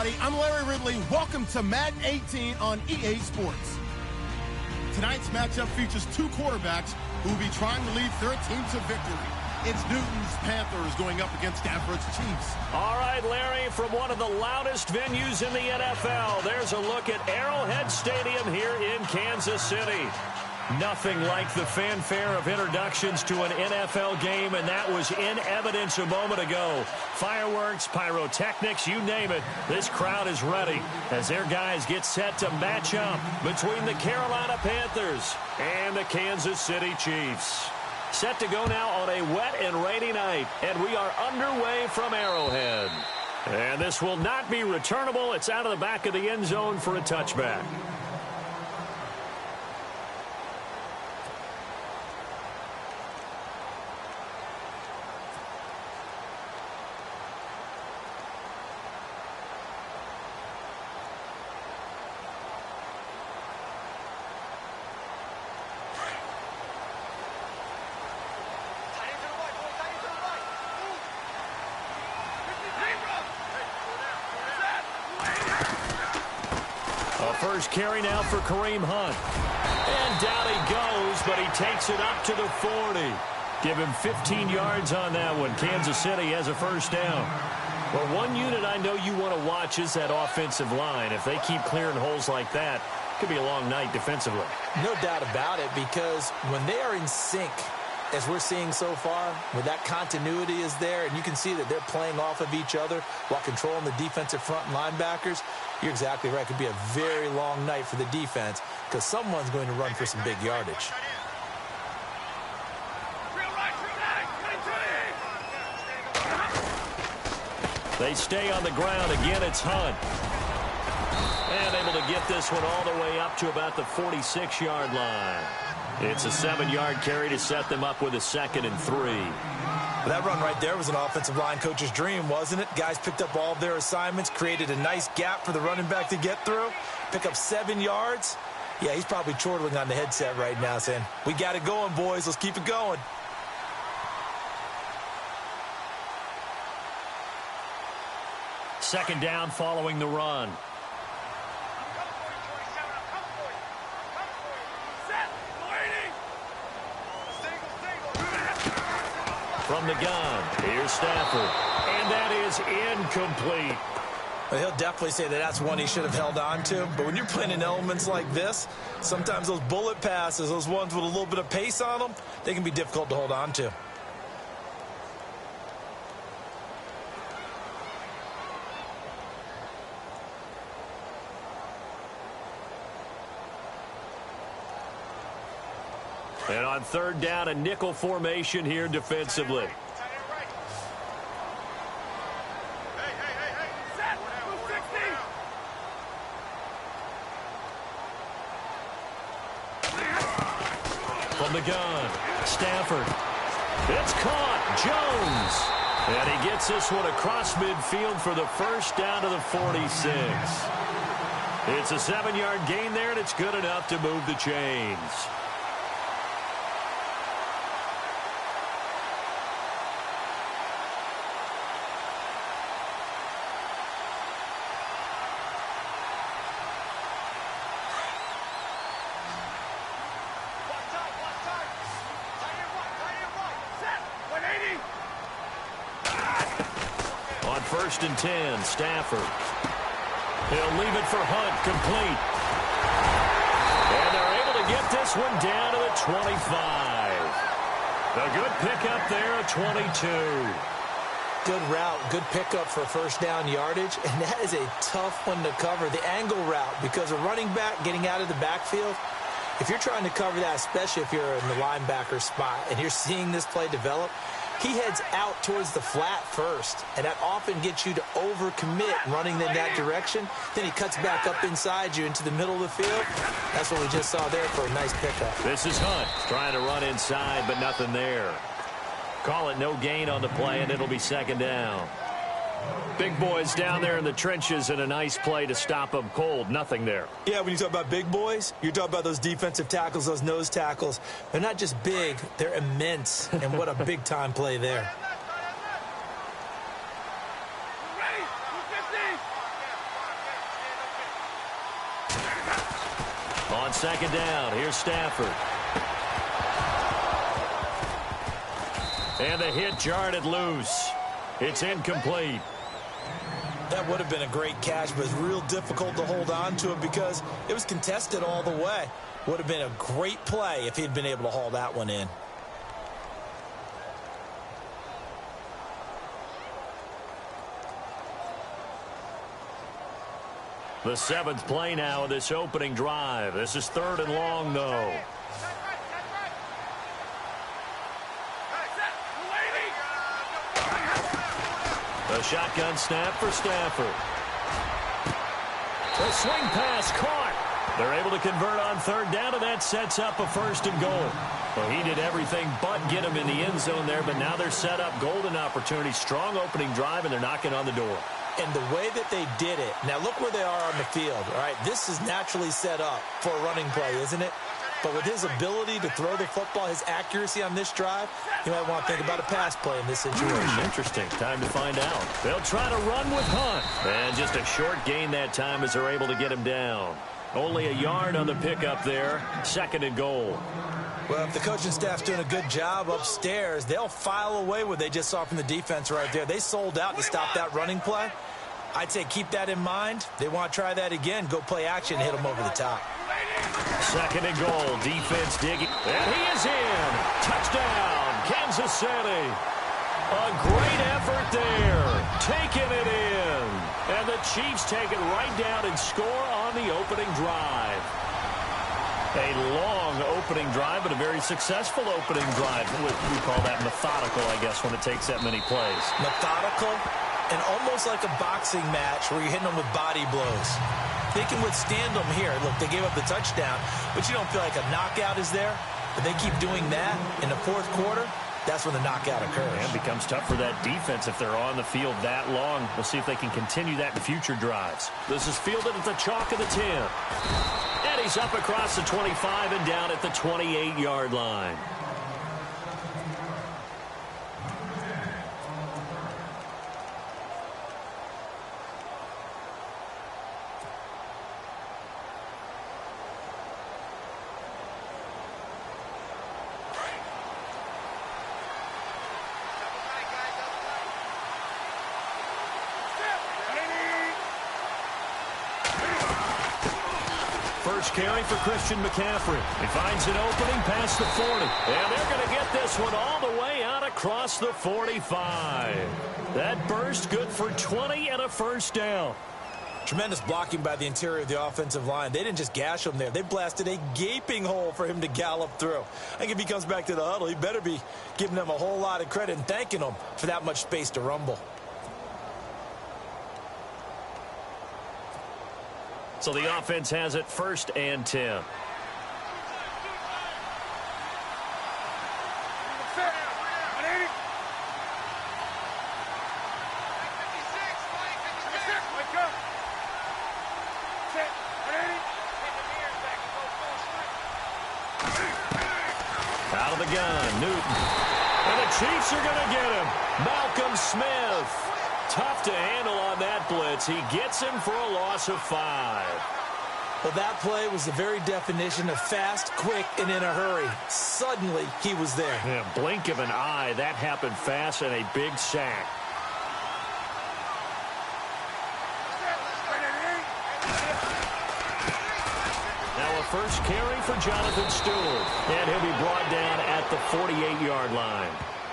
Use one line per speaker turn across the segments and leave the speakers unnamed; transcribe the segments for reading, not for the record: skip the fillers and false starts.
everybody. I'm Larry Ridley. Welcome to Madden 18 on EA Sports. Tonight's matchup features two quarterbacks who will be trying to lead their team to victory. It's Newton's Panthers going up against Stafford's Chiefs.
All right, Larry, from one of the loudest venues in the NFL, there's a look at Arrowhead Stadium here in Kansas City. Nothing like the fanfare of introductions to an NFL game, and that was in evidence a moment ago. Fireworks, pyrotechnics, you name it. This crowd is ready as their guys get set to match up between the Carolina Panthers and the Kansas City Chiefs. Set to go now on a wet and rainy night, and we are underway from Arrowhead. And this will not be returnable. It's out of the back of the end zone for a touchback. First carry now for Kareem Hunt. And down he goes, but he takes it up to the 40. Give him 15 yards on that one. Kansas City has a first down. Well, one unit I know you want to watch is that offensive line. If they keep clearing holes like that, it could be a long night defensively.
No doubt about it, because when they are in sync, as we're seeing so far, where that continuity is there, and you can see that they're playing off of each other while controlling the defensive front and linebackers, you're exactly right. It could be a very long night for the defense because someone's going to run for some big yardage.
They stay on the ground. Again, it's Hunt. And able to get this one all the way up to about the 46-yard line. It's a 7-yard carry to set them up with a 2nd and 3.
That run right there was an offensive line coach's dream, wasn't it? Guys picked up all of their assignments, created a nice gap for the running back to get through, pick up 7 yards. Yeah, he's probably chortling on the headset right now saying, we got it going, boys. Let's keep it going.
Second down following the run. From the gun, here's Stafford. And that is incomplete.
Well, he'll definitely say that that's one he should have held on to. But when you're playing in elements like this, sometimes those bullet passes, those ones with a little bit of pace on them, they can be difficult to hold on to.
And on third down, a nickel formation here defensively. From the gun, Stafford. It's caught. Jones. And he gets this one across midfield for the first down to the 46. It's a 7-yard gain there, and it's good enough to move the chains. First and 10, Stafford. He'll leave it for Hunt, complete. And they're able to get this one down to the 25. A good pickup there, a 22.
Good route, good pickup for first down yardage, and that is a tough one to cover, the angle route, because a running back getting out of the backfield, if you're trying to cover that, especially if you're in the linebacker spot and you're seeing this play develop, he heads out towards the flat first, and that often gets you to overcommit running in that direction. Then he cuts back up inside you into the middle of the field. That's what we just saw there for a nice pickup.
This is Hunt trying to run inside, but nothing there. Call it no gain on the play, and it'll be second down. Big boys down there in the trenches, and a nice play to stop them cold. Nothing there.
Yeah, when you talk about big boys, you're talking about those defensive tackles, those nose tackles. They're not just big, they're immense, and what a big-time play there.
second down. Here's Stafford. And the hit jarred it loose. It's incomplete.
That would have been a great catch, but it's real difficult to hold on to it because it was contested all the way. Would have been a great play if he'd been able to haul that one in.
The seventh play now of this opening drive. This is 3rd and long, though. A shotgun snap for Stafford. The swing pass caught. They're able to convert on 3rd down, and that sets up a 1st and goal. Well, he did everything but get him in the end zone there, but now they're set up. Golden opportunity, strong opening drive, and they're knocking on the door.
And the way that they did it, now look where they are on the field. All right, this is naturally set up for a running play, isn't it? But with his ability to throw the football, his accuracy on this drive, you might want to think about a pass play in this situation.
Interesting. Time to find out. They'll try to run with Hunt. And just a short gain that time as they're able to get him down. Only a yard on the pickup there. 2nd and goal.
Well, if the coaching staff's doing a good job upstairs, they'll file away what they just saw from the defense right there. They sold out to stop that running play. I'd say keep that in mind. They want to try that again. Go play action, hit them over the top.
2nd and goal. Defense digging. And he is in. Touchdown, Kansas City. A great effort there. Taking it in. And the Chiefs take it right down and score on the opening drive. A long opening drive, but a very successful opening drive. We call that methodical, I guess, when it takes that many plays.
Methodical and almost like a boxing match where you're hitting them with body blows. They can withstand them here. Look, they gave up the touchdown, but you don't feel like a knockout is there. But they keep doing that in the 4th quarter. That's when the knockout occurs.
And it becomes tough for that defense if they're on the field that long. We'll see if they can continue that in future drives. This is fielded at the chalk of the 10. And he's up across the 25 and down at the 28-yard line. First carry for Christian McCaffrey. He finds an opening past the 40. And they're going to get this one all the way out across the 45. That burst good for 20 and a 1st down.
Tremendous blocking by the interior of the offensive line. They didn't just gash him there. They blasted a gaping hole for him to gallop through. I think if he comes back to the huddle, he better be giving them a whole lot of credit and thanking them for that much space to rumble.
So the offense has it 1st and 10. Out of the gun, Newton. And the Chiefs are going to get him. Malcolm Smith. Tough to handle on that blitz. He gets him for a loss of 5.
Well, that play was the very definition of fast, quick, and in a hurry. Suddenly, he was there.
Yeah, blink of an eye. That happened fast and a big sack. Now a first carry for Jonathan Stewart. And he'll be brought down at the 48-yard line.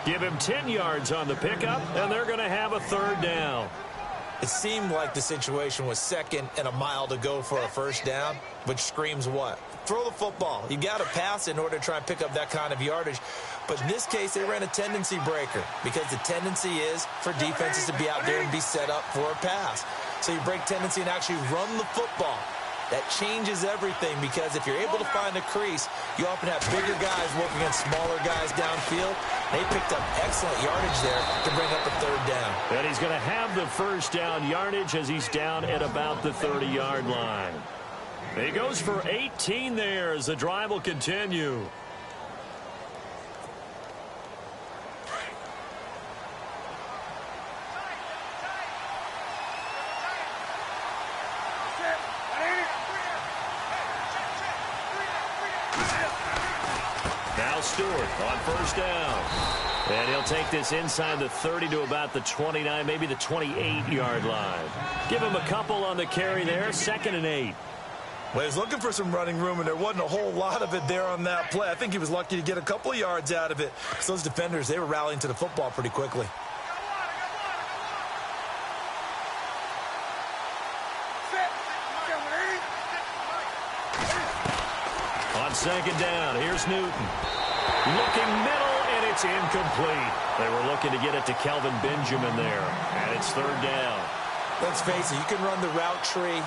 Give him 10 yards on the pickup, and they're going to have a 3rd down.
It seemed like the situation was 2nd and a mile to go for a 1st down, which screams what? Throw the football. You got to pass in order to try and pick up that kind of yardage. But in this case, they ran a tendency breaker because the tendency is for defenses to be out there and be set up for a pass. So you break tendency and actually run the football. That changes everything because if you're able to find a crease, you often have bigger guys working against smaller guys downfield. They picked up excellent yardage there to bring up a 3rd down.
And he's going to have the 1st down yardage as he's down at about the 30-yard line. He goes for 18 there as the drive will continue. Now Stewart on first down. And he'll take this inside the 30 to about the 29, maybe the 28-yard line. Give him a couple on the carry there, 2nd and 8.
Well, he was looking for some running room, and there wasn't a whole lot of it there on that play. I think he was lucky to get a couple of yards out of it. So those defenders, they were rallying to the football pretty quickly.
On 2nd down, here's Newton. Looking middle, and it's incomplete. They were looking to get it to Kelvin Benjamin there, and it's 3rd down.
Let's face it, you can run the route tree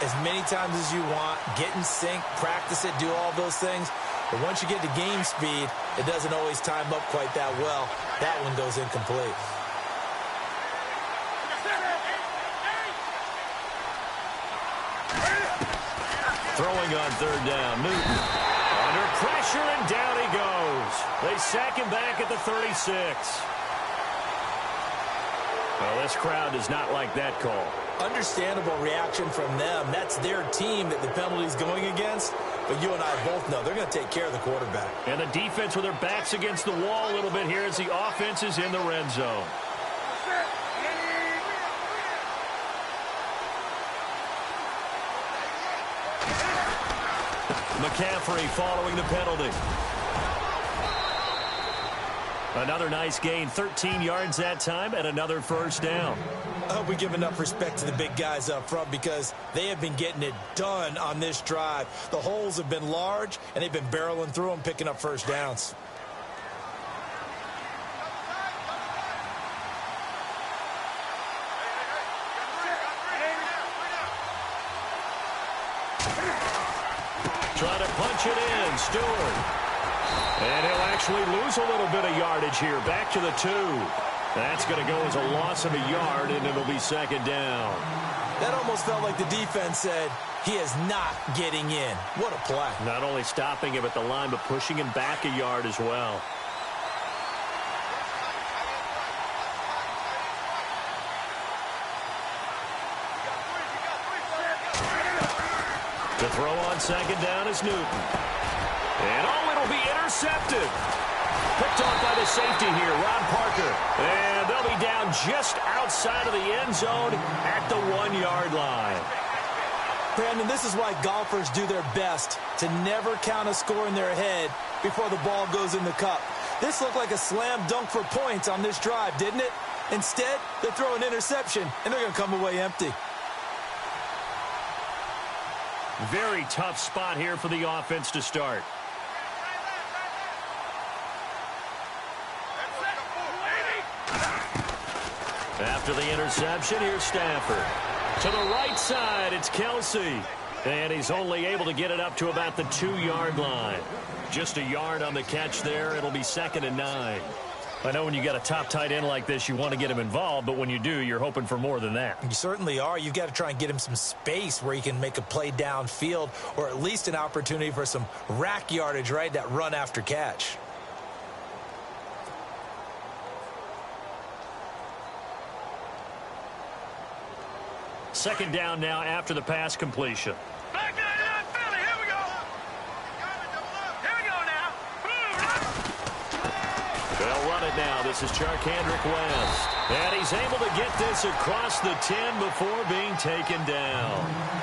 as many times as you want, get in sync, practice it, do all those things. But once you get to game speed, it doesn't always time up quite that well. That one goes incomplete.
Throwing on 3rd down, Newton. Under pressure, and down he goes. They sack him back at the 36. Well, this crowd does not like that call.
Understandable reaction from them. That's their team that the penalty's going against. But you and I both know they're going to take care of the quarterback.
And the defense with their backs against the wall a little bit here as the offense is in the red zone. McCaffrey following the penalty. Another nice gain, 13 yards that time, and another first down.
I hope we give enough respect to the big guys up front because they have been getting it done on this drive. The holes have been large, and they've been barreling through them, picking up first downs.
Trying to punch it in, Stewart. And he'll actually lose a little bit of yardage here. Back to the 2. That's going to go as a loss of a yard, and it'll be 2nd down.
That almost felt like the defense said, he is not getting in. What a play.
Not only stopping him at the line, but pushing him back a yard as well. To throw on 2nd down is Newton. And it'll be intercepted. Picked off by the safety here, Ron Parker. And they'll be down just outside of the end zone at the 1-yard line.
Brandon, this is why golfers do their best to never count a score in their head before the ball goes in the cup. This looked like a slam dunk for points on this drive, didn't it? Instead, they throw an interception, and they're going to come away empty.
Very tough spot here for the offense to start. After the interception, here's Stafford. To the right side, it's Kelsey. And he's only able to get it up to about the 2-yard line. Just a yard on the catch there. It'll be 2nd and 9. I know when you got a top tight end like this, you want to get him involved, but when you do, you're hoping for more than that.
You certainly are. You've got to try and get him some space where he can make a play downfield or at least an opportunity for some rack yardage, right? That run after catch.
Second down now after the pass completion.
Back to that Philly. Here we go. Here we go now.
They'll run it now. This is Charkandrick West. And he's able to get this across the 10 before being taken down.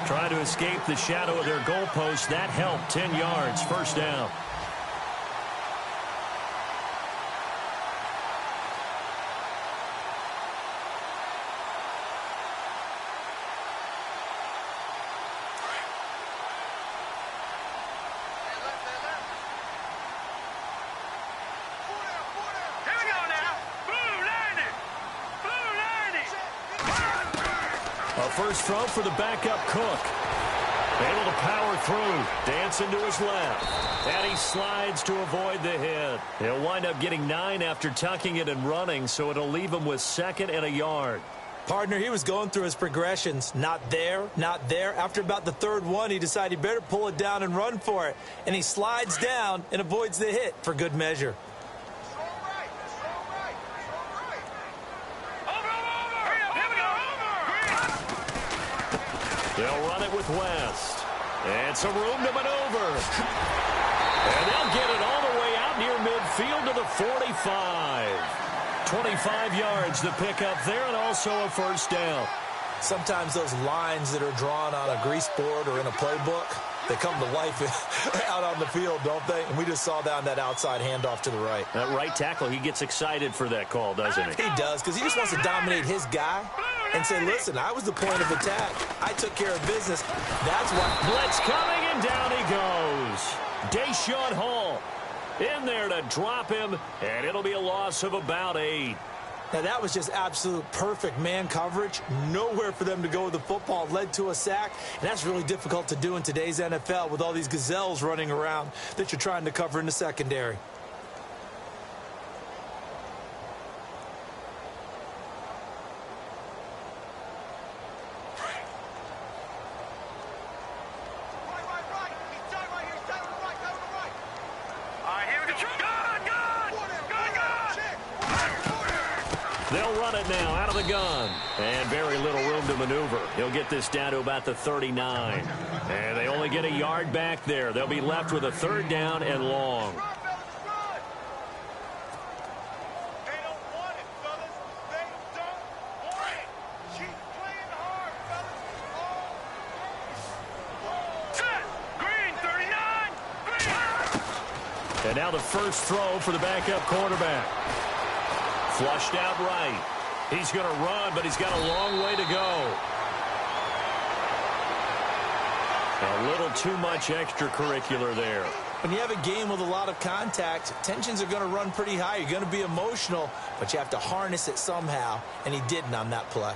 Trying to escape the shadow of their goalpost. That helped. 10 yards. First down. First throw for the backup Cook. Able to power through. Dancing to his left. And he slides to avoid the hit. He'll wind up getting 9 after tucking it and running, so it'll leave him with 2nd and a yard.
Partner, he was going through his progressions. Not there, not there. After about the 3rd one, he decided he better pull it down and run for it. And he slides down and avoids the hit for good measure. They'll run it with West. And some room to maneuver.
And they'll get it all the way out near midfield to the 45. 25 yards to pick up there, and also a first down.
Sometimes those lines that are drawn on a grease board or in a playbook, they come to life out on the field, don't they? And we just saw that on that outside handoff to the right.
That right tackle, he gets excited for that call, doesn't he?
He does, because he just wants to dominate his guy and say, listen, I was the point of attack. I took care of business. That's why.
Blitz coming, and down he goes. Deshaun Hall in there to drop him, and it'll be a loss of about 8.
Now, that was just absolute perfect man coverage. Nowhere for them to go with the football. Led to a sack, and that's really difficult to do in today's NFL with all these gazelles running around that you're trying to cover in the secondary.
They'll run it now out of the gun. And very little room to maneuver. He'll get this down to about the 39. And they only get a yard back there. They'll be left with a third down and long. And now the first throw for the backup quarterback. Flushed out right. He's going to run, but he's got a long way to go. A little too much extracurricular there.
When you have a game with a lot of contact, tensions are going to run pretty high. You're going to be emotional, but you have to harness it somehow, and he didn't on that play.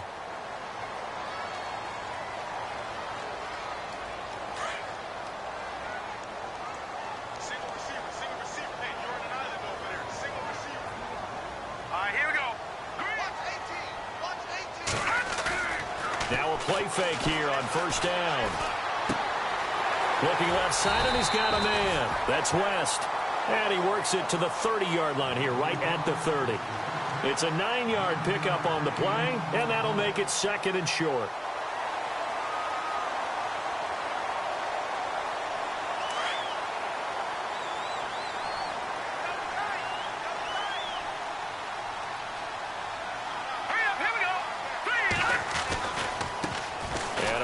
Now a play fake here on first down. Looking left side, and he's got a man. That's West. And he works it to the 30-yard line here, right at the 30. It's a 9-yard pickup on the play, and that'll make it second and short.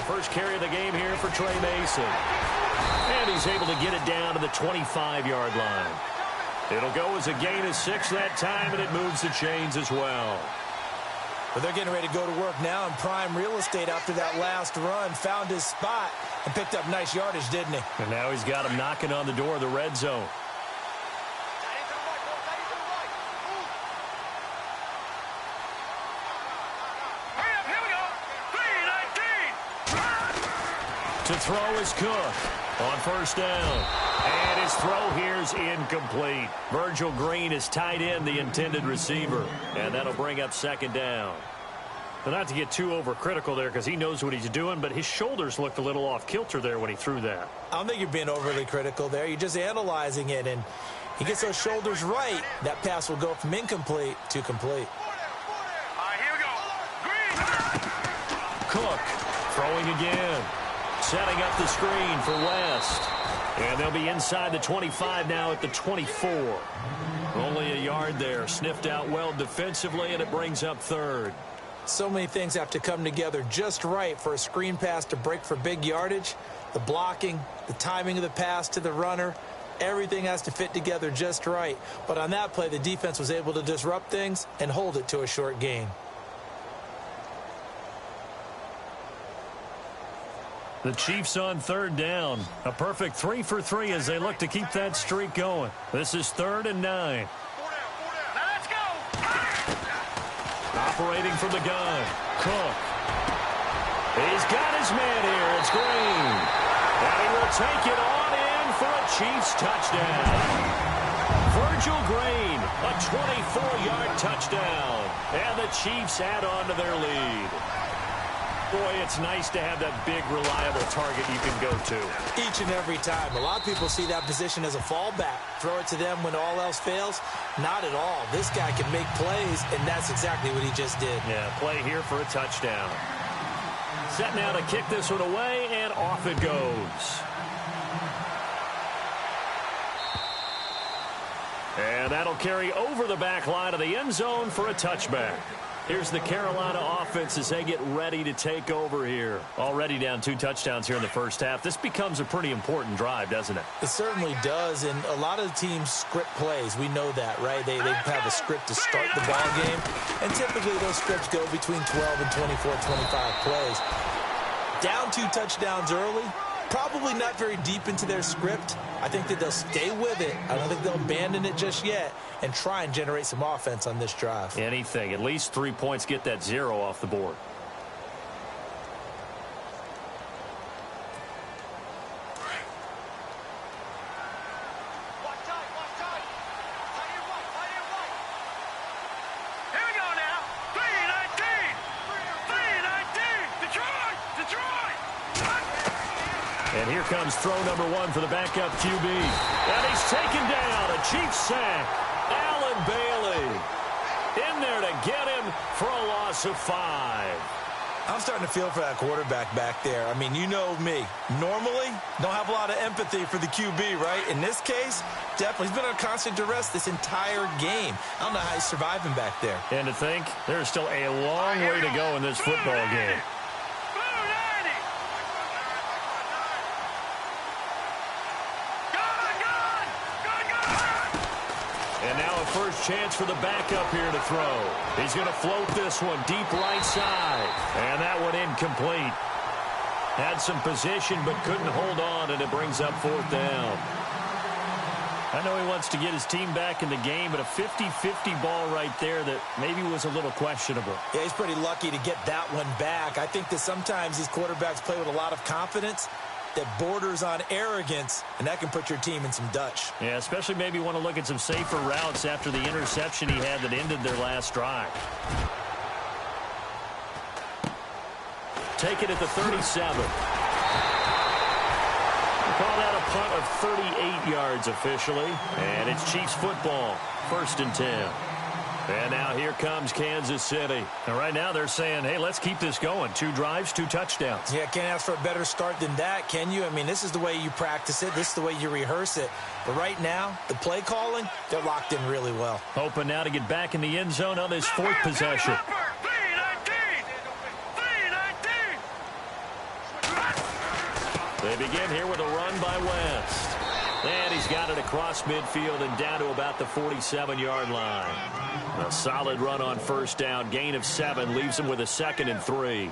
First carry of the game here for Trey Mason. And he's able to get it down to the 25-yard line. It'll go as a gain of 6 that time, and it moves the chains as well.
But they're getting ready to go to work now in prime real estate after that last run. Found his spot and picked up nice yardage, didn't he?
And now he's got him knocking on the door of the red zone. To throw is Cook on first down. And his throw here's incomplete. Virgil Green is tied in the intended receiver. And that'll bring up second down. But not to get too overcritical there because he knows what he's doing, but his shoulders looked a little off kilter there when he threw that.
I don't think you're being overly critical there. You're just analyzing it, and he gets those shoulders right. That pass will go from incomplete to complete.
Here we go. Green.
Cook throwing again. Setting up the screen for West. And they'll be inside the 25 now at the 24. Only a yard there. Sniffed out well defensively, and it brings up third.
So many things have to come together just right for a screen pass to break for big yardage. The blocking, the timing of the pass to the runner, everything has to fit together just right. But on that play, the defense was able to disrupt things and hold it to a short gain.
The Chiefs on third down. A perfect 3 for 3 as they look to keep that streak going. This is 3rd and 9.
Now let's go.
Operating from the gun. Cook. He's got his man here. It's Green. And he will take it on in for a Chiefs touchdown. Virgil Green, a 24-yard touchdown. And the Chiefs add on to their lead. Boy, it's nice to have that big, reliable target you can go to.
Each and every time. A lot of people see that position as a fallback. Throw it to them when all else fails. Not at all. This guy can make plays, and that's exactly what he just did.
Yeah, play here for a touchdown. Set now to kick this one away, and off it goes. And that'll carry over the back line of the end zone for a touchback. Here's the Carolina offense as they get ready to take over here. Already down 2 touchdowns here in the first half. This becomes a pretty important drive, doesn't it?
It certainly does, and a lot of the teams script plays. We know that, right? They have a script to start the ball game, and typically those scripts go between 12 and 24, 25 plays. Down 2 touchdowns early, probably not very deep into their script. I think that they'll stay with it. I don't think they'll abandon it just yet and try and generate some offense on this drive.
Anything. At least 3 points, get that 0 off the board.
Here we go now. 3-19. 3-19. Detroit.
And here comes throw number 1 for the backup QB. And he's taken down. A Chiefs sack. Allen Bailey in there to get him for a loss of 5.
I'm starting to feel for that quarterback back there. I mean, you know me. Normally, don't have a lot of empathy for the QB, right? In this case, definitely. He's been under constant duress this entire game. I don't know how he's surviving back there.
And to think, there's still a long way to go in this football game. First chance for the backup here to throw. He's going to float this one deep right side. And that one incomplete. Had some position but couldn't hold on, and it brings up 4th down. I know he wants to get his team back in the game, but a 50-50 ball right there that maybe was a little questionable.
Yeah, he's pretty lucky to get that one back. I think that sometimes these quarterbacks play with a lot of confidence that borders on arrogance, and that can put your team in some Dutch.
Yeah, especially maybe want to look at some safer routes after the interception he had that ended their last drive. Take it at the 37. We'll call that a punt of 38 yards officially, and it's Chiefs football, 1st and 10. And now here comes Kansas City. And right now they're saying, hey, let's keep this going. 2 drives, 2 touchdowns.
Yeah, can't ask for a better start than that, can you? I mean, this is the way you practice it. This is the way you rehearse it. But right now, the play calling, they're locked in really well.
Hoping now to get back in the end zone on this 4th possession. They begin here with a run by West. And he's got it across midfield and down to about the 47-yard line. A solid run on 1st down. Gain of 7 leaves him with a 2nd and 3.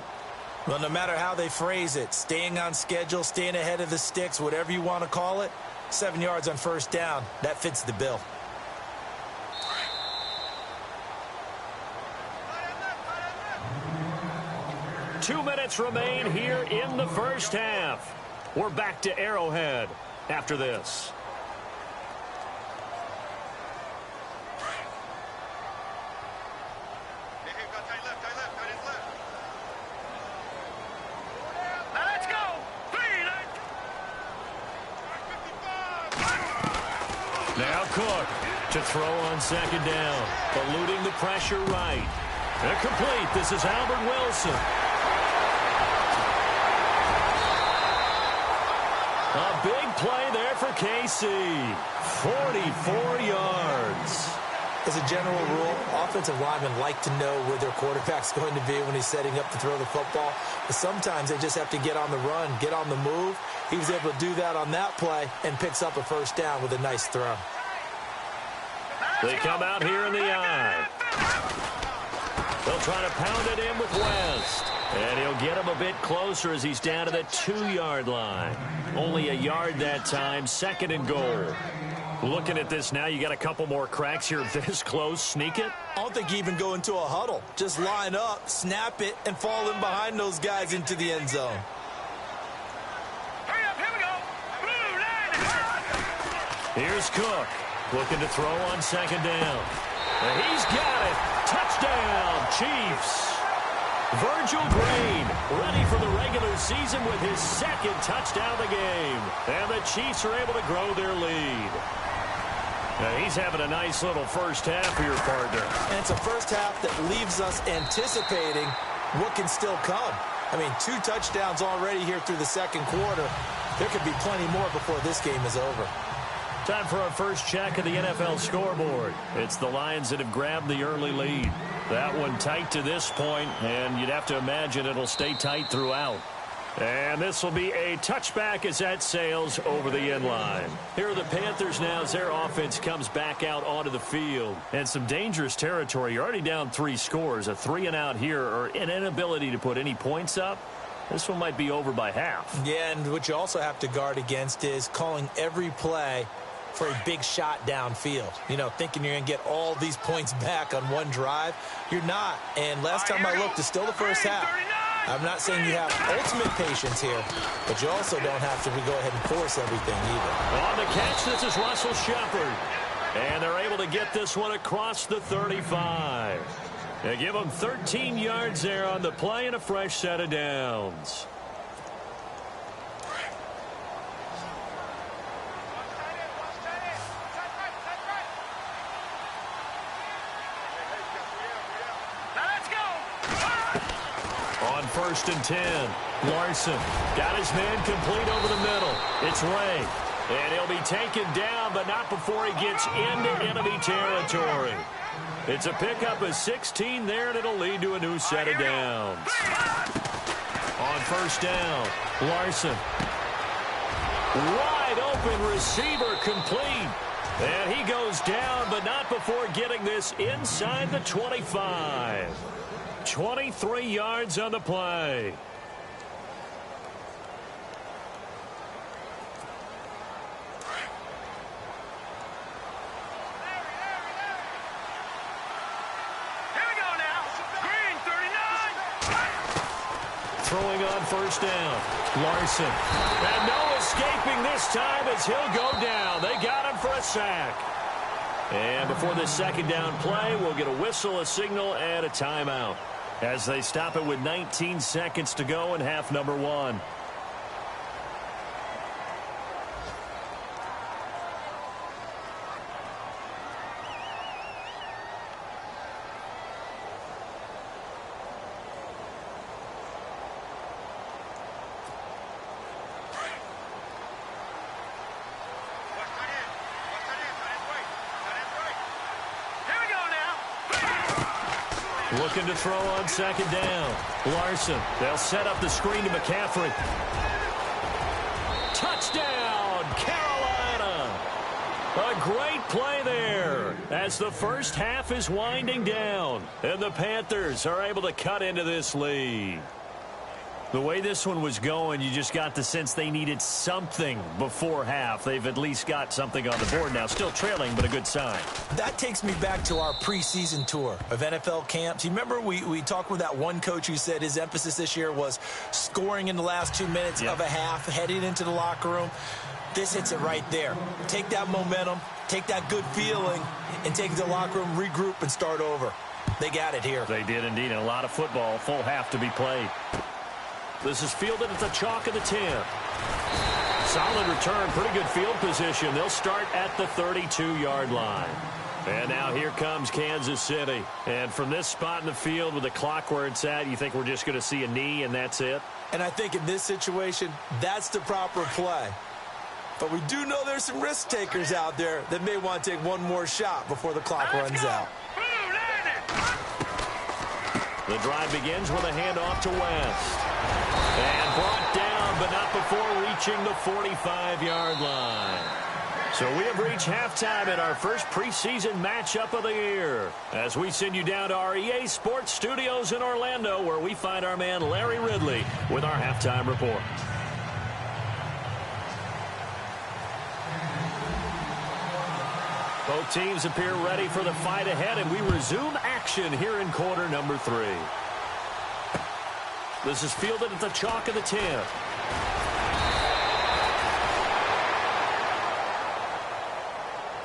Well, no matter how they phrase it, staying on schedule, staying ahead of the sticks, whatever you want to call it, 7 yards on 1st down, that fits the bill.
Two minutes remain here in the first half. We're back to Arrowhead after this.
Let's go.
Now Cook to throw on 2nd down. Eluding the pressure right. They're complete. This is Albert Wilson. A big play there for KC. 44 yards.
As a general rule, offensive linemen like to know where their quarterback's going to be when he's setting up to throw the football. But sometimes they just have to get on the run, get on the move. He was able to do that on that play and picks up a 1st down with a nice throw.
They come out here in the eye. They'll try to pound it in with West. And he'll get him a bit closer as he's down to the 2-yard line. Only a yard that time, 2nd and goal. Looking at this now, you got a couple more cracks here this close. Sneak it?
I don't think you even go into a huddle. Just line up, snap it, and fall in behind those guys into the end zone.
Hurry up, here we go.
Here's Cook, looking to throw on 2nd down. And he's got it. Touchdown, Chiefs. Virgil Green ready for the regular season with his 2nd touchdown of the game. And the Chiefs are able to grow their lead. Now he's having a nice little first half here, partner.
And it's a first half that leaves us anticipating what can still come. I mean, 2 touchdowns already here through the 2nd quarter. There could be plenty more before this game is over.
Time for our first check of the NFL scoreboard. It's the Lions that have grabbed the early lead. That one tight to this point, and you'd have to imagine it'll stay tight throughout. And this will be a touchback as that sails over the end line. Here are the Panthers now as their offense comes back out onto the field. And some dangerous territory. You're already down 3 scores. A 3-and-out here or an inability to put any points up. This one might be over by half.
Yeah, and what you also have to guard against is calling every play for a big shot downfield. You know, thinking you're going to get all these points back on one drive. You're not. And last time I looked, it's still the first half. I'm not saying you have ultimate patience here, but you also don't have to go ahead and force everything either.
On the catch, this is Russell Shepard. And they're able to get this one across the 35. They give them 13 yards there on the play and a fresh set of downs. On 1st and 10, Larson got his man complete over the middle. It's Ray. And he'll be taken down, but not before he gets into enemy territory. It's a pickup of 16 there, and it'll lead to a new set of downs. On 1st down, Larson. Wide open receiver complete. And he goes down, but not before getting this inside the 25. 23 yards on the play. Throwing on 1st down, Larson. And no escaping this time as he'll go down. They got him for a sack. And before this 2nd down play, we'll get a whistle, a signal, and a timeout as they stop it with 19 seconds to go in half number 1. Looking to throw on 2nd down. Larson. They'll set up the screen to McCaffrey. Touchdown, Carolina. A great play there as the first half is winding down. And the Panthers are able to cut into this lead. The way this one was going, you just got the sense they needed something before half. They've at least got something on the board now. Still trailing, but a good sign.
That takes me back to our preseason tour of NFL camps. You remember we talked with that one coach who said his emphasis this year was scoring in the last 2 minutes of a half, heading into the locker room. This hits it right there. Take that momentum, take that good feeling, and take it to the locker room, regroup, and start over. They got it here.
They did indeed. And a lot of football, full half to be played. This is fielded at the chalk of the 10. Solid return, pretty good field position. They'll start at the 32-yard line. And now here comes Kansas City. And from this spot in the field with the clock where it's at, you think we're just going to see a knee and that's it?
And I think in this situation, that's the proper play. But we do know there's some risk takers out there that may want to take one more shot before the clock runs out.
The drive begins with a handoff to West. And brought down, but not before reaching the 45-yard line. So we have reached halftime in our first preseason matchup of the year as we send you down to our EA Sports Studios in Orlando, where we find our man Larry Ridley with our halftime report. Both teams appear ready for the fight ahead, and we resume action here in quarter number 3. This is fielded at the chalk of the 10.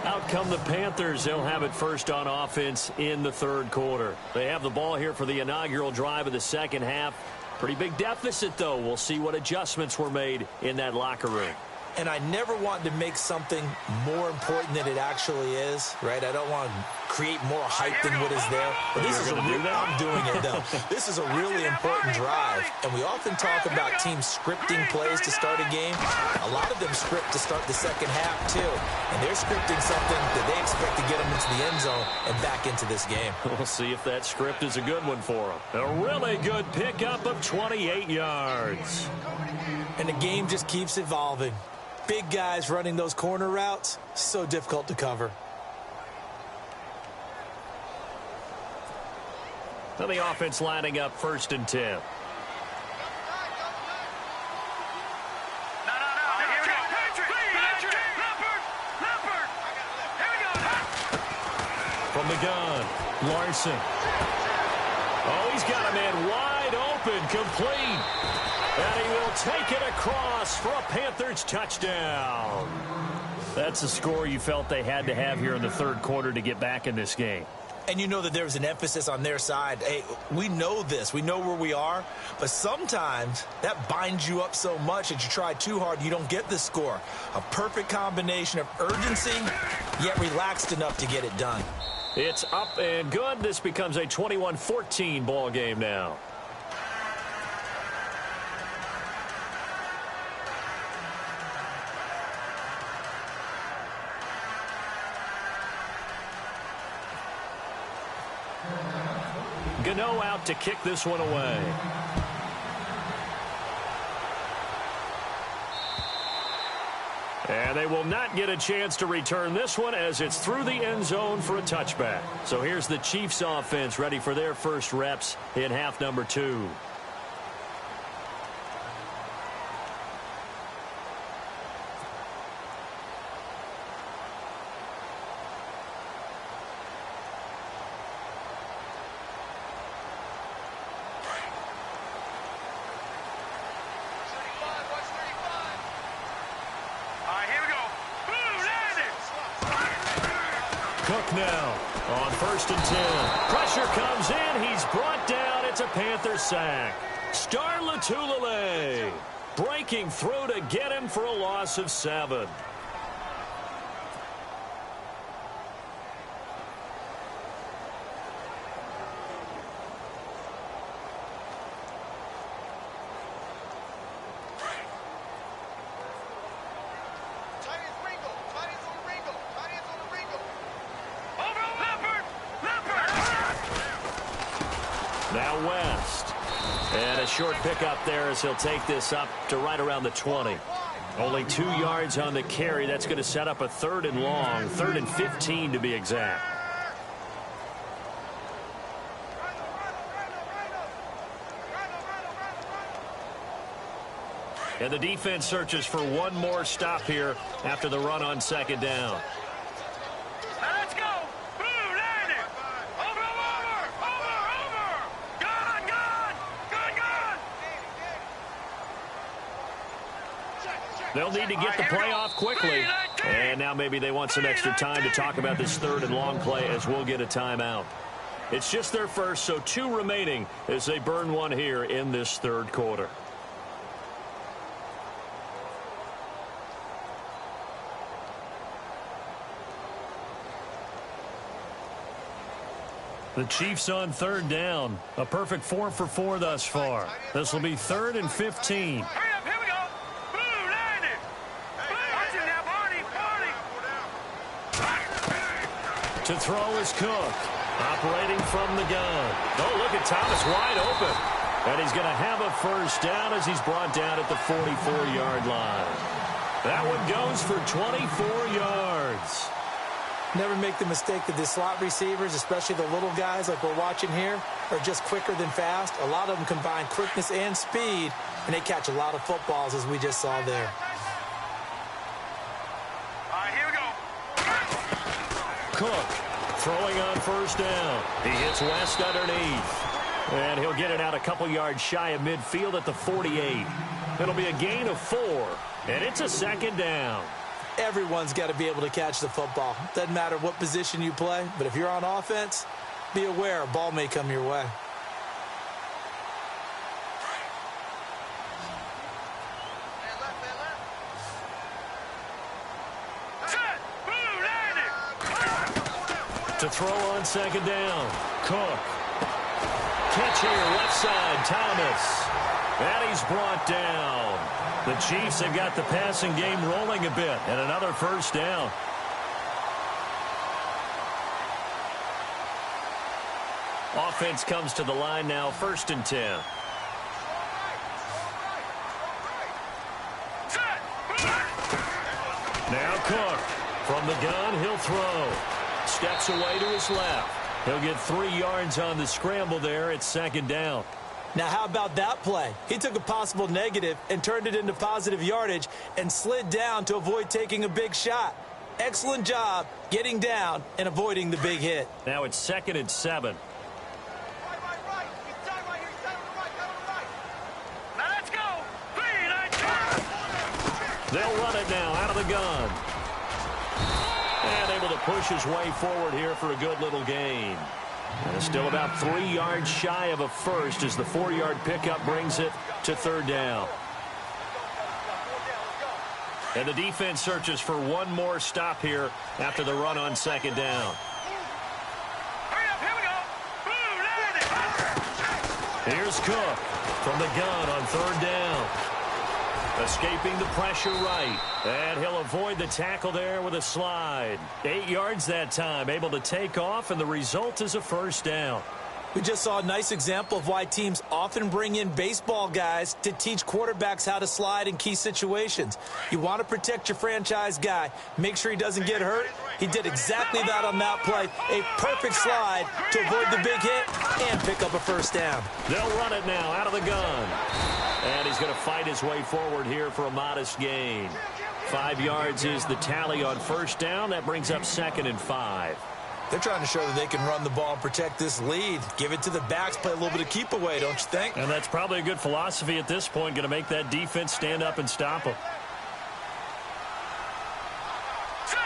Out come the Panthers. They'll have it first on offense in the 3rd quarter. They have the ball here for the inaugural drive of the 2nd half. Pretty big deficit, though. We'll see what adjustments were made in that locker room.
And I never want to make something more important than it actually is, right? I don't want to create more hype than what is there. But this is I'm doing it, though. This is a really important drive. And we often talk about teams scripting plays to start a game. A lot of them script to start the second half, too. And they're scripting something that they expect to get them into the end zone and back into this game.
We'll see if that script is a good one for them. A really good pickup of 28 yards.
And the game just keeps evolving. Big guys running those corner routes, so difficult to cover.
Now the offense lining up 1st and 10.
No. Here we go. Patrick. Leopard. Here we go.
From the gun, Larson. Oh, he's got a man wide open, complete. And he will take it across for a Panthers touchdown. That's the score you felt they had to have here in the third quarter to get back in this game.
And you know that there was an emphasis on their side. Hey, we know this. We know where we are. But sometimes that binds you up so much that you try too hard, you don't get the score. A perfect combination of urgency, yet relaxed enough to get it done.
It's up and good. This becomes a 21-14 ball game now. Gano out to kick this one away. And they will not get a chance to return this one as it's through the end zone for a touchback. So here's the Chiefs offense ready for their first reps in half number 2. Now on 1st and 10. Pressure comes in. He's brought down. It's a Panther sack. Star Latulele breaking through to get him for a loss of 7. Now West. And a short pickup there as he'll take this up to right around the 20. Only 2 yards on the carry. That's going to set up a 3rd and long. 3rd and 15 to be exact. And the defense searches for one more stop here after the run on 2nd down.
Let's go.
They'll need to get the play off quickly. And now maybe they want some extra time to talk about this 3rd and long play as we'll get a timeout. It's just their first, so 2 remaining as they burn one here in this 3rd quarter. The Chiefs on 3rd down. A perfect 4 for 4 thus far. This will be 3rd and 15. To throw is Cook, operating from the gun. Oh, look at Thomas wide open. And he's going to have a first down as he's brought down at the 44-yard line. That one goes for 24 yards.
Never make the mistake that the slot receivers, especially the little guys like we're watching here, are just quicker than fast. A lot of them combine quickness and speed, and they catch a lot of footballs as we just saw there.
Cook throwing on 1st down. He hits West underneath. And he'll get it out a couple yards shy of midfield at the 48. It'll be a gain of 4. And it's a 2nd down.
Everyone's got to be able to catch the football. Doesn't matter what position you play, but if you're on offense, be aware a ball may come your way.
To throw on second down. Cook. Catch here, left side, Thomas. And he's brought down. The Chiefs have got the passing game rolling a bit, and another first down. Offense comes to the line now, 1st and 10. Now Cook. From the gun, he'll throw. Steps away to his left. He'll get 3 yards on the scramble there. It's 2nd down.
Now, how about that play? He took a possible negative and turned it into positive yardage and slid down to avoid taking a big shot. Excellent job getting down and avoiding the big hit.
Now it's 2nd and 7.
Now let's go.
They'll run it now out of the gun. And able to push his way forward here for a good little gain. And it's still about 3 yards shy of a first as the 4-yard pickup brings it to 3rd down. And the defense searches for one more stop here after the run on 2nd down.
Hurry up, here we go. Boom,
Here's Cook from the gun on 3rd down. Escaping the pressure right. And he'll avoid the tackle there with a slide. 8 yards that time, able to take off, and the result is a first down.
We just saw a nice example of why teams often bring in baseball guys to teach quarterbacks how to slide in key situations. You want to protect your franchise guy. Make sure he doesn't get hurt. He did exactly that on that play. A perfect slide to avoid the big hit and pick up a first down.
They'll run it now out of the gun. And he's going to fight his way forward here for a modest gain. 5 yards is the tally on first down. That brings up 2nd and 5.
They're trying to show that they can run the ball and protect this lead. Give it to the backs, play a little bit of keep away, don't you think?
And that's probably a good philosophy at this point, going to make that defense stand up and stop them.
Set.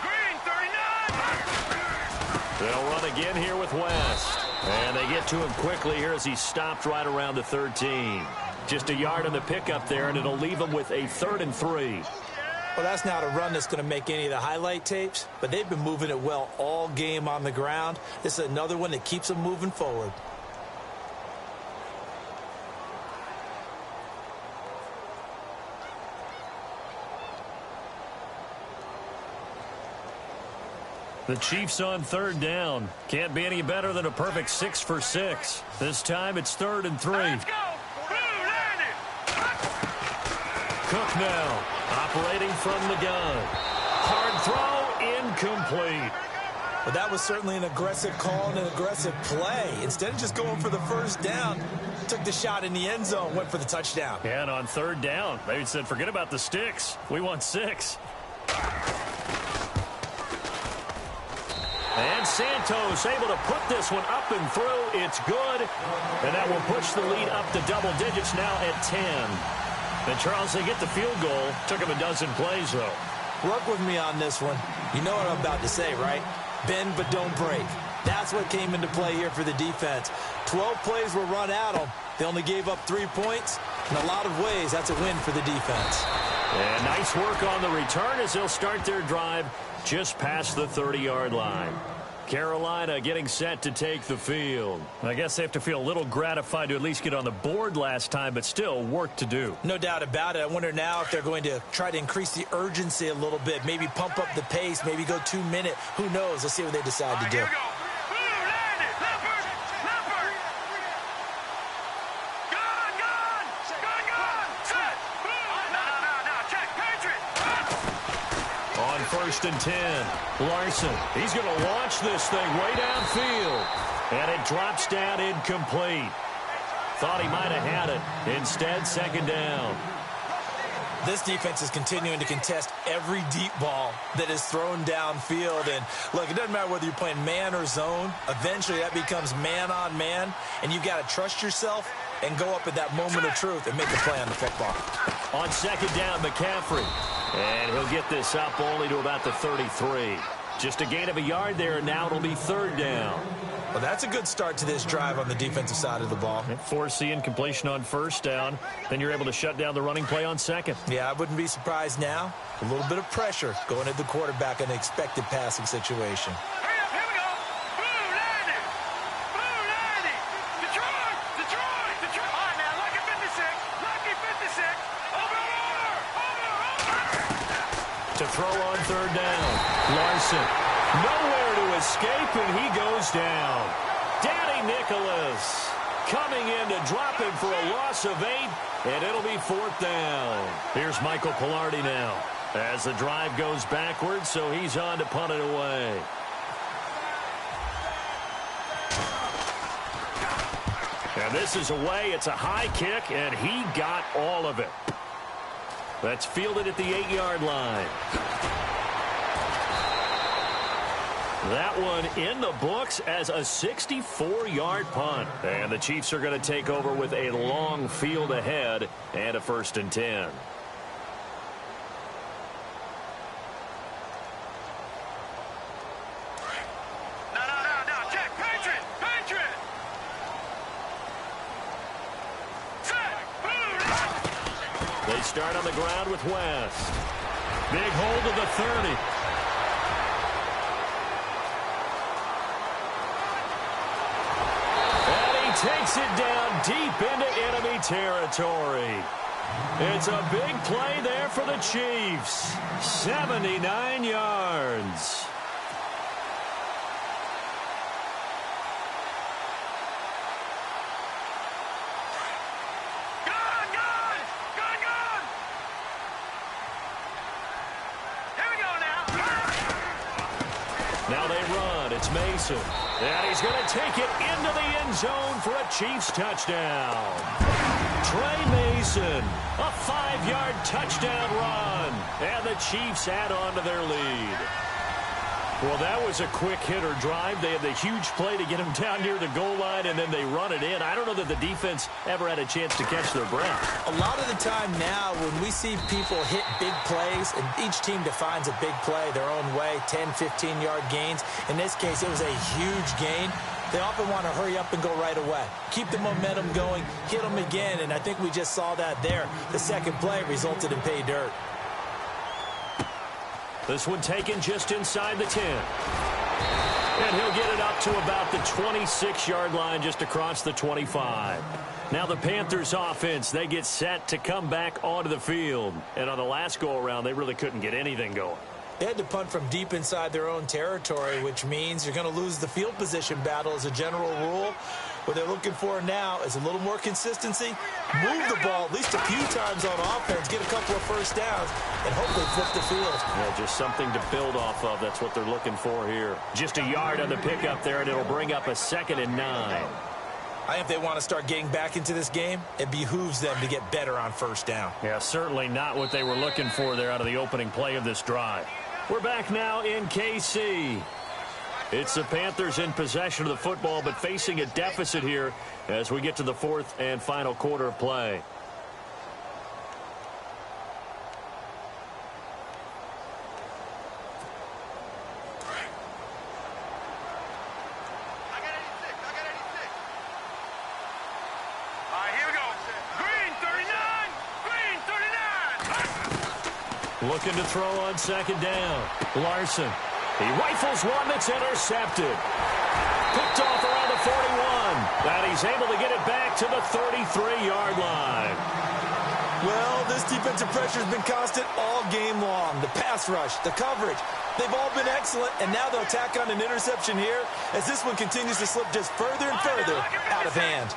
Green, 39.
They'll run again here with West. And they get to him quickly here as he stopped right around the 13. Just a yard on the pickup there, and it'll leave him with a 3rd and 3.
Well, that's not a run that's going to make any of the highlight tapes, but they've been moving it well all game on the ground. This is another one that keeps them moving forward.
The Chiefs on 3rd down. Can't be any better than a perfect 6 for 6. This time it's 3rd and 3.
Let's go. Boom, landed.
Cook now, operating from the gun. Hard throw, incomplete.
But that was certainly an aggressive call and an aggressive play. Instead of just going for the first down, took the shot in the end zone, went for the touchdown.
And on 3rd down, they said, forget about the sticks. We want 6. And Santos able to put this one up and through. It's good. And that will push the lead up to double digits now at 10. And Charles, they get the field goal. Took him a dozen plays, though.
Work with me on this one. You know what I'm about to say, right? Bend but don't break. That's what came into play here for the defense. 12 plays were run at them. They only gave up 3 points. In a lot of ways, that's a win for the defense.
And nice work on the return as they'll start their drive just past the 30-yard line. Carolina getting set to take the field. I guess they have to feel a little gratified to at least get on the board last time, but still work to do.
No doubt about it. I wonder now if they're going to try to increase the urgency a little bit, maybe pump up the pace, maybe go 2 minute. Who knows? Let's see what they decide to do.
Here we go. Boom, landed. Leopard. Leopard. Gone, gone. Gone, gone. Set. Boom. No. Check. Patriot.
On 1st and 10, Larson, he's going to launch this thing way downfield. And it drops down incomplete. Thought he might have had it. Instead, 2nd down.
This defense is continuing to contest every deep ball that is thrown downfield. And, look, it doesn't matter whether you're playing man or zone. Eventually, that becomes man on man. And you've got to trust yourself and go up at that moment of truth and make a play on the football.
On 2nd down, McCaffrey. And he'll get this up only to about the 33. Just a gain of a yard there, and now it'll be 3rd down.
Well, that's a good start to this drive on the defensive side of the ball.
Force the incompletion on 1st down. Then you're able to shut down the running play on 2nd.
Yeah, I wouldn't be surprised now. A little bit of pressure going at the quarterback in an expected passing situation.
Hurry up, here we go.
throw on third down. Larson, nowhere to escape, and he goes down. Danny Nicholas coming in to drop him for a loss of 8, and it'll be fourth down. Here's Michael Pilardi now as the drive goes backwards, so he's on to punt it away. And this is away. It's a high kick, and he got all of it. That's fielded at the 8-yard line. That one in the books as a 64-yard punt. And the Chiefs are going to take over with a long field ahead and a 1st and 10.
No. Check. Patriot.
They start on the ground with West. Big hold of the 30. Takes it down deep into enemy territory. It's a big play there for the Chiefs. 79 yards.
Gone. Here we go now.
Now they run. It's Mason. And he's going to take it into the end zone for a Chiefs touchdown. Trey Mason, a 5-yard touchdown run. And the Chiefs add on to their lead. Well, that was a quick hitter drive. They had the huge play to get him down near the goal line, and then they run it in. I don't know that the defense ever had a chance to catch their breath.
A lot of the time now when we see people hit big plays, and each team defines a big play their own way, 10, 15-yard gains. In this case, it was a huge gain. They often want to hurry up and go right away. Keep the momentum going, hit them again, and I think we just saw that there. The second play resulted in pay dirt.
This one taken just inside the 10. And he'll get it up to about the 26-yard line, just across the 25. Now the Panthers offense, they get set to come back onto the field. And on the last go-around, they really couldn't get anything going.
They had to punt from deep inside their own territory, which means you're going to lose the field position battle as a general rule. What they're looking for now is a little more consistency, move the ball at least a few times on offense, get a couple of first downs, and hopefully flip the field.
Yeah, just something to build off of. That's what they're looking for here. Just a yard on the pickup there, and it'll bring up a 2nd and 9.
I think if they want to start getting back into this game, it behooves them to get better on first down.
Yeah, certainly not what they were looking for there out of the opening play of this drive. We're back now in KC. It's the Panthers in possession of the football, but facing a deficit here as we get to the 4th and final quarter of play.
I got 86. All right, here we go. Green 39.
Looking to throw on 2nd down. Larson. He rifles one that's intercepted. Picked off around the 41. And he's able to get it back to the 33-yard line.
Well, this defensive pressure has been constant all game long. The pass rush, the coverage, they've all been excellent, and now they'll tack on an interception here as this one continues to slip just further and further out of hand.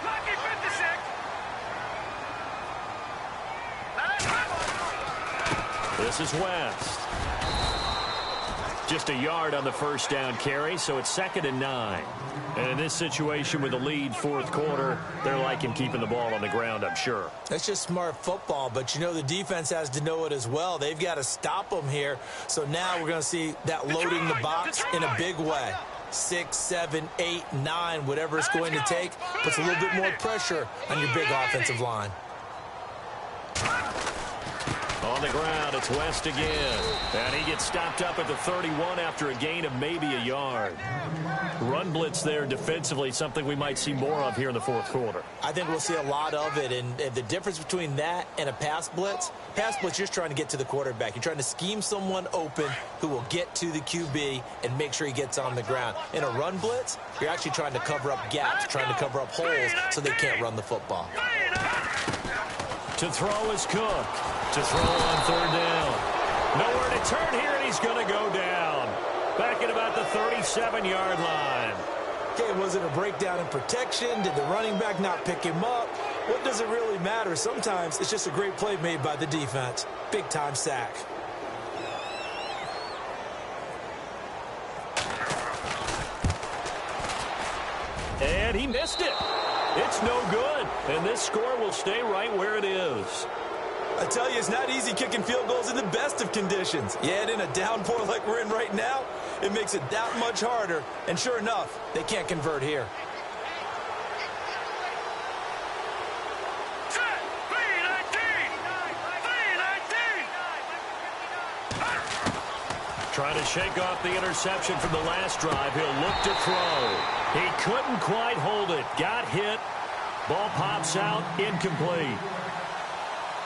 This is West. Just a yard on the first down carry, so it's 2nd and 9. And in this situation with the lead 4th quarter, they're liking keeping the ball on the ground, I'm sure.
That's just smart football, but you know the defense has to know it as well. They've got to stop them here. So now we're going to see that loading the box in a big way. 6, 7, 8, 9, whatever it's going to take, puts a little bit more pressure on your big offensive line.
On the ground, it's West again. And he gets stopped up at the 31 after a gain of maybe a yard. Run blitz there defensively, something we might see more of here in the 4th quarter.
I think we'll see a lot of it, and the difference between that and a pass blitz, you're just trying to get to the quarterback. You're trying to scheme someone open who will get to the QB and make sure he gets on the ground. In a run blitz, you're actually trying to cover up gaps, trying to cover up holes so they can't run the football.
To throw is Cook. To throw on 3rd down. Nowhere to turn here, and he's going to go down. Back at about the 37-yard line.
Okay, was it a breakdown in protection? Did the running back not pick him up? What does it really matter? Sometimes it's just a great play made by the defense. Big-time sack.
And he missed it. It's no good. And this score will stay right where it is.
I tell you, it's not easy kicking field goals in the best of conditions. Yet in a downpour like we're in right now, it makes it that much harder. And sure enough, they can't convert here.
Trying to shake off the interception from the last drive. He'll look to throw. He couldn't quite hold it. Got hit. Ball pops out. Incomplete.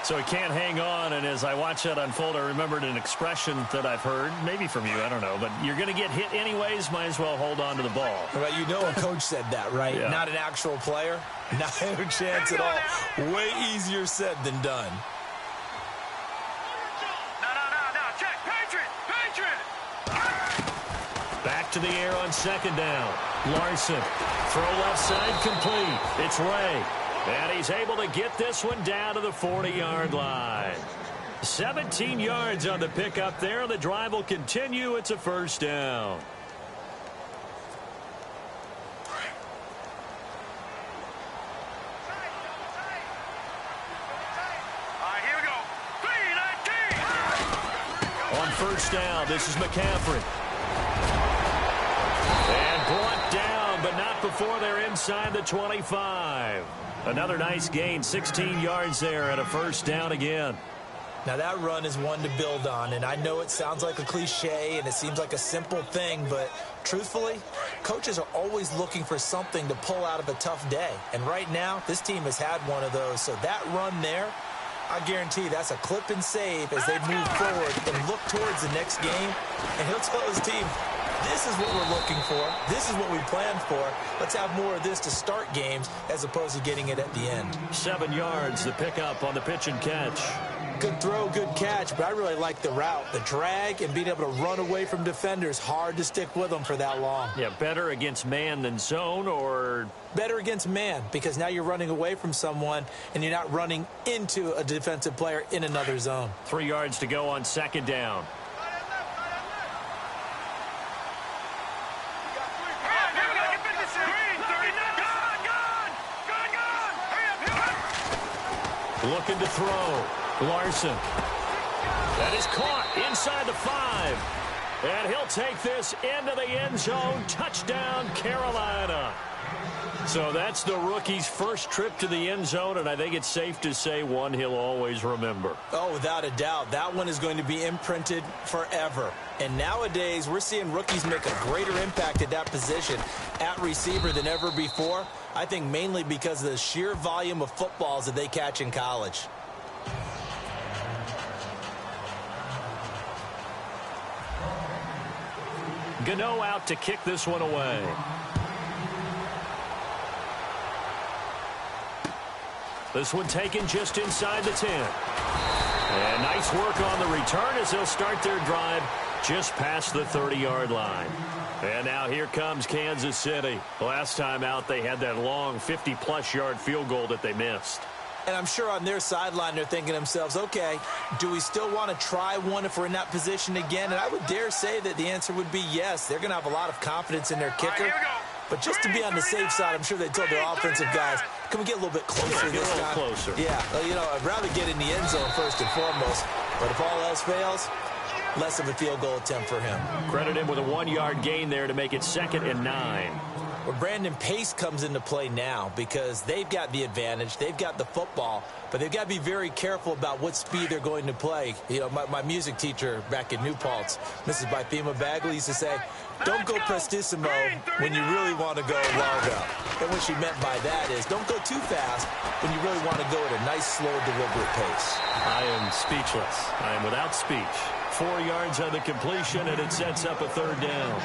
So he can't hang on, and as I watch that unfold, I remembered an expression that I've heard, maybe from you, I don't know, but you're going to get hit anyways, might as well hold on to the ball.
Well, you know a coach said that, right?
Yeah.
Not an actual player. Not a chance at all. Way easier said than done.
No, check, Patriot!
Back to the air on second down. Larson, throw left side complete. It's Ray. And he's able to get this one down to the 40-yard line. 17 yards on the pickup there. The drive will continue. It's a first down.
All right, here we go. 3-19.
On first down, this is McCaffrey. And brought down, but not before they're inside the 25. Another nice gain, 16 yards there, and a first down again.
Now that run is one to build on, and I know it sounds like a cliche and it seems like a simple thing, but truthfully, coaches are always looking for something to pull out of a tough day. And right now, this team has had one of those. So that run there, I guarantee that's a clip and save as they move forward and look towards the next game. And he'll tell his team, this is what we're looking for. This is what we planned for. Let's have more of this to start games as opposed to getting it at the end.
7 yards, the pickup on the pitch and catch.
Good throw, good catch, but I really like the route. The drag and being able to run away from defenders, hard to stick with them for that long.
Yeah, better against man than zone, or?
Better against man, because now you're running away from someone and you're not running into a defensive player in another zone.
3 yards to go on second down. Looking to throw. Larson. That is caught inside the 5. And he'll take this into the end zone. Touchdown, Carolina. So that's the rookie's first trip to the end zone, and I think it's safe to say one he'll always remember.
Oh, without a doubt. That one is going to be imprinted forever. And nowadays, we're seeing rookies make a greater impact at that position at receiver than ever before. I think mainly because of the sheer volume of footballs that they catch in college.
Gano out to kick this one away. This one taken just inside the 10. And nice work on the return as they'll start their drive just past the 30-yard line. And now here comes Kansas City. Last time out, they had that long 50-plus yard field goal that they missed.
And I'm sure on their sideline they're thinking to themselves, okay, do we still want to try one if we're in that position again? And I would dare say that the answer would be yes. They're going to have a lot of confidence in their kicker. But just to be on the safe side, I'm sure they told their offensive guys, can we get a little bit closer this time?
Closer.
Yeah, well, you know, I'd rather get in the end zone first and foremost. But if all else fails, less of a field goal attempt for him.
Credit him with a 1-yard gain there to make it 2nd and 9.
Well, Brandon, pace comes into play now because they've got the advantage. They've got the football, but they've got to be very careful about what speed they're going to play. You know, my music teacher back in New Paltz, Mrs. Bythema Bagley, used to say, don't go prestissimo when you really want to go largo. And what she meant by that is don't go too fast when you really want to go at a nice, slow, deliberate pace.
I am speechless. I am without speech. 4 yards on the completion, and it sets up a 3rd down.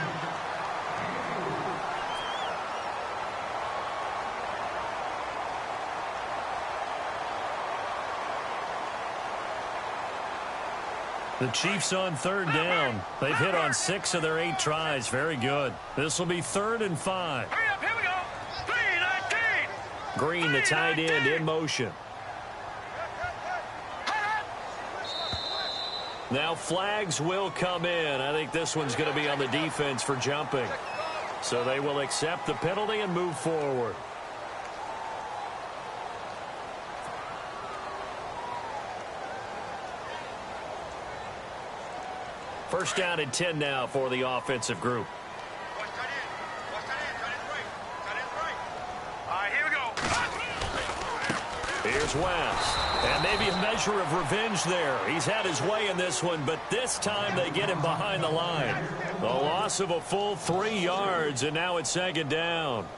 The Chiefs on third down. They've hit on 6 of their 8 tries. Very good. This will be 3rd and 5.
Hurry up, here we go. 3-19.
Green, the tight end, in motion. Now flags will come in. I think this one's going to be on the defense for jumping. So they will accept the penalty and move forward. First down and 10 now for the offensive group.
All right, here we go.
Here's West. And maybe a measure of revenge there. He's had his way in this one, but this time they get him behind the line. The loss of a full 3 yards, and now it's 2nd down.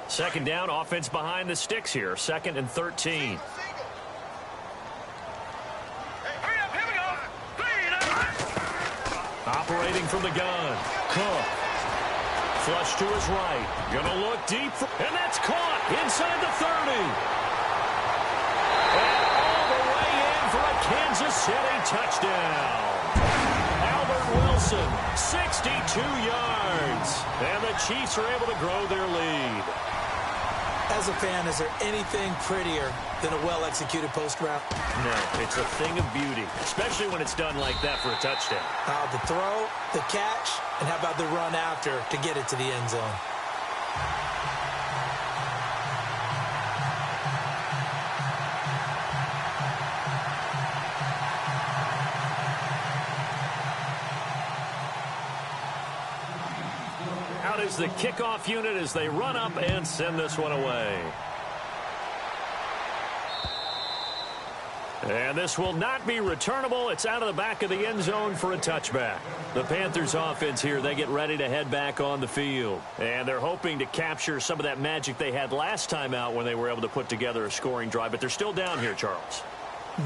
Second down, offense behind the sticks here. 2nd and 13.
Hurry up, here we go. 3-19.
Operating from the gun. Cook. Flush to his right. Gonna look deep. And that's caught inside the 30. And all the way in for a Kansas City touchdown. Albert Wilson, 62 yards. And the Chiefs are able to grow their lead.
As a fan, is there anything prettier than a well-executed post route?
No, it's a thing of beauty, especially when it's done like that for a touchdown.
The throw, the catch, and how about the run after to get it to the end zone?
Out is the kickoff unit as they run up and send this one away. And this will not be returnable. It's out of the back of the end zone for a touchback. The Panthers offense here, they get ready to head back on the field. And they're hoping to capture some of that magic they had last time out when they were able to put together a scoring drive. But they're still down here, Charles.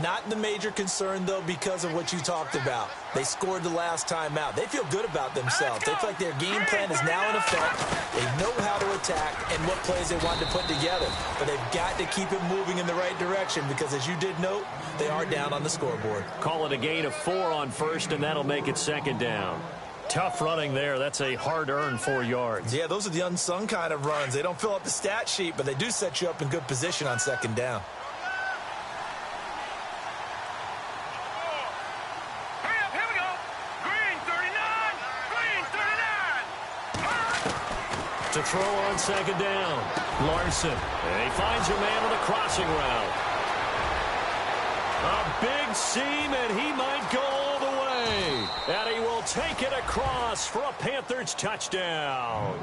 Not the major concern, though, because of what you talked about. They scored the last time out. They feel good about themselves. They feel like their game plan is now in effect. They know how to attack and what plays they want to put together. But they've got to keep it moving in the right direction because, as you did note, they are down on the scoreboard.
Call it a gain of 4 on first, and that'll make it 2nd down. Tough running there. That's a hard-earned 4 yards.
Yeah, those are the unsung kind of runs. They don't fill up the stat sheet, but they do set you up in good position on 2nd down.
To throw on 2nd down. Larson. And he finds a man on the crossing route. A big seam, and he might go all the way. And he will take it across for a Panthers touchdown.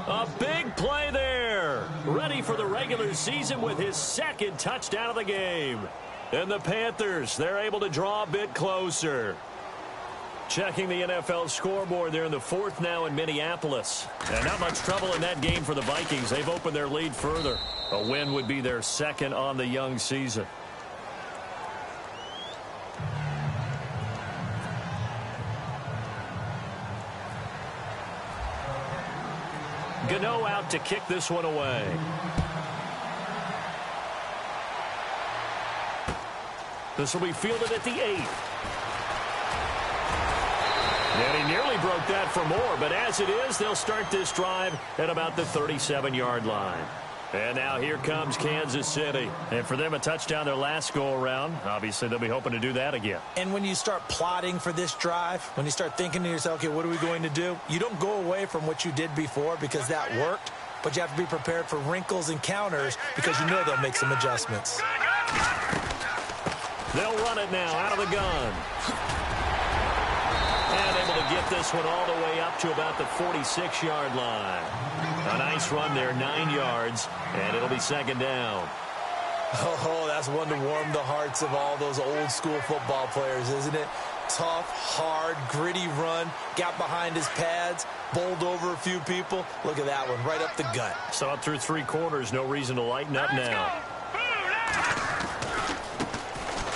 A big play there. Ready for the regular season with his 2nd touchdown of the game. And the Panthers, they're able to draw a bit closer. Checking the NFL scoreboard there in the 4th now in Minneapolis. And not much trouble in that game for the Vikings. They've opened their lead further. A win would be their 2nd on the young season. Gano out to kick this one away. This will be fielded at the 8. And he nearly broke that for more, but as it is, they'll start this drive at about the 37-yard line. And now here comes Kansas City. And for them, a touchdown their last go-around. Obviously, they'll be hoping to do that again.
And when you start plotting for this drive, when you start thinking to yourself, okay, what are we going to do? You don't go away from what you did before because that worked, but you have to be prepared for wrinkles and counters because you know they'll make some adjustments.
They'll run it now out of the gun. And able to get this one all the way up to about the 46-yard line. A nice run there, 9 yards, and it'll be 2nd down.
Oh, that's one to warm the hearts of all those old-school football players, isn't it? Tough, hard, gritty run, got behind his pads, bowled over a few people. Look at that one, right up the gut.
Saw it through 3 quarters, no reason to lighten up now.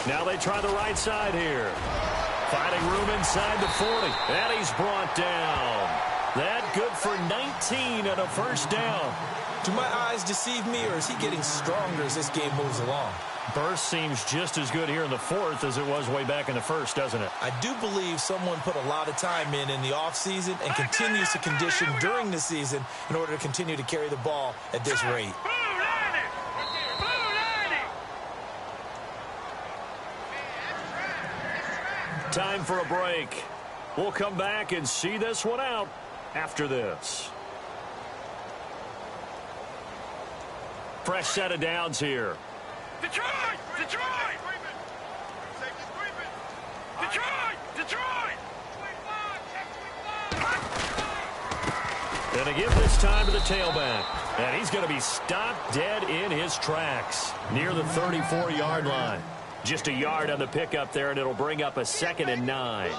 Now they try the right side here. Finding room inside the 40. And he's brought down. That good for 19 and a first down.
Do my eyes deceive me, or is he getting stronger as this game moves along?
Burst seems just as good here in the fourth as it was way back in the first, doesn't it?
I do believe someone put a lot of time in the offseason and continues to condition during the season in order to continue to carry the ball at this rate.
Time for a break. We'll come back and see this one out after this. Fresh set of downs here.
Detroit! Detroit! Detroit! Detroit!
And to give this time to the tailback. And he's going to be stopped dead in his tracks near the 34-yard line. Just a yard on the pickup there, and it'll bring up a 2nd and 9.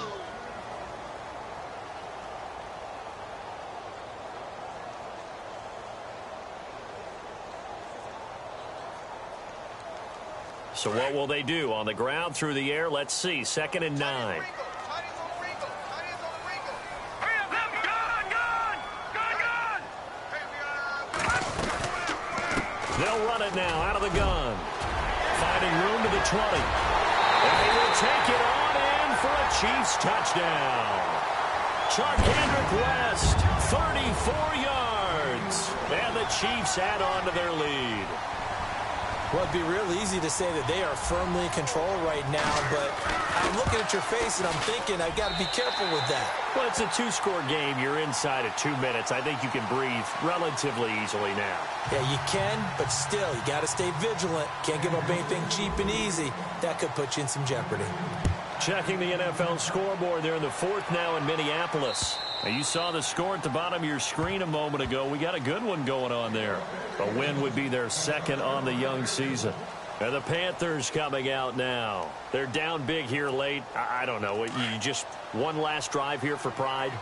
So what will they do? On the ground, through the air, let's see. 2nd and 9. They'll run it now out of the gun. Finding room to the 20. And they will take it on in for a Chiefs touchdown. Charkandrick West, 34 yards. And the Chiefs add on to their lead.
Well, it'd be real easy to say that they are firmly in control right now, but I'm looking at your face and I'm thinking I've got to be careful with that.
Well, it's a 2-score game. You're inside of 2 minutes. I think you can breathe relatively easily now.
Yeah, you can, but still, you got to stay vigilant. Can't give up anything cheap and easy. That could put you in some jeopardy.
Checking the NFL scoreboard there in the fourth now in Minneapolis. Now, you saw the score at the bottom of your screen a moment ago. We got a good one going on there. A win would be their 2nd on the young season. And the Panthers coming out now. They're down big here late. I don't know. You just one last drive here for pride?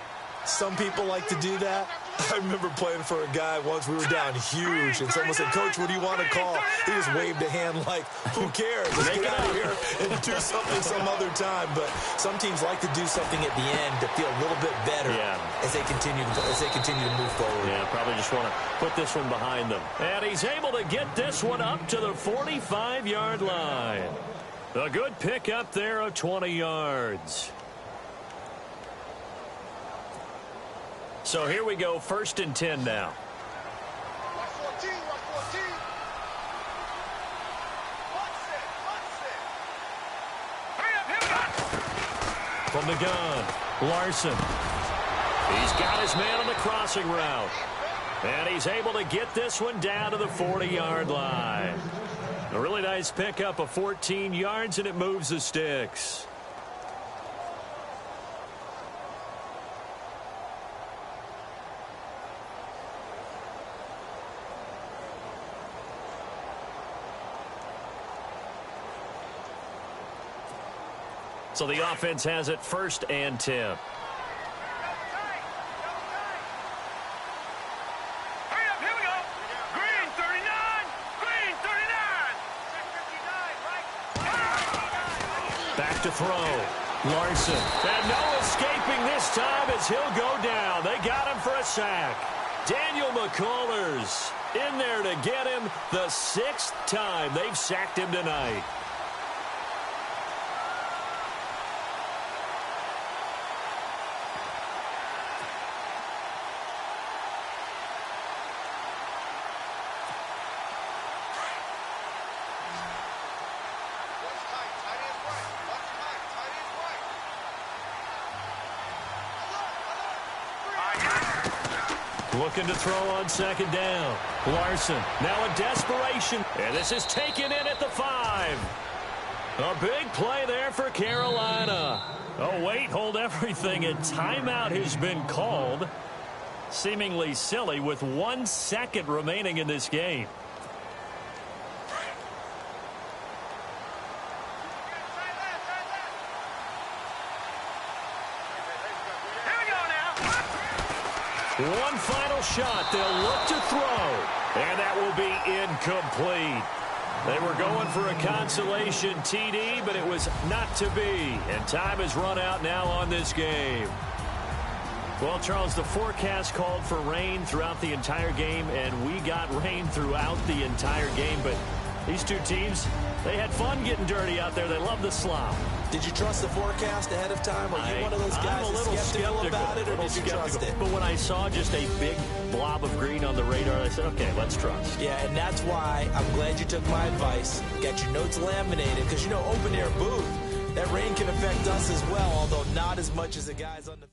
Some people like to do that. I remember playing for a guy once. We were down huge, and someone said, "Coach, what do you want to call?" He just waved a hand like, "Who cares? Let's get out of here and do something some other time." But some teams like to do something at the end to feel a little bit better as they continue to move forward.
Yeah, probably just want to put this one behind them. And he's able to get this one up to the 45-yard line. A good pick up there of 20 yards. So here we go, 1st and 10 now. From the gun, Larson. He's got his man on the crossing route. And he's able to get this one down to the 40-yard line. A really nice pickup of 14 yards, and it moves the sticks. So the offense has it 1st and 10.
Hurry up, here we go. Green 39. Green 39.
Back to throw. Larson. And no escaping this time as he'll go down. They got him for a sack. Daniel McCullers in there to get him the 6th time they've sacked him tonight. Looking to throw on 2nd down. Larson now in desperation. And this is taken in at the 5. A big play there for Carolina. Oh, wait, hold everything. A timeout has been called. Seemingly silly with 1 second remaining in this game. One final shot. They'll look to throw. And that will be incomplete. They were going for a consolation TD, but it was not to be. And time has run out now on this game. Well, Charles, the forecast called for rain throughout the entire game, and we got rain throughout the entire game. But these two teams, they had fun getting dirty out there. They love the slop.
Did you trust the forecast ahead of time? Were you one of those guys
I'm a little
skeptical about it, or did you trust it?
But when I saw just a big blob of green on the radar, I said, okay, let's trust.
Yeah, and that's why I'm glad you took my advice. Got your notes laminated, because, you know, open-air booth, that rain can affect us as well, although not as much as the guys on the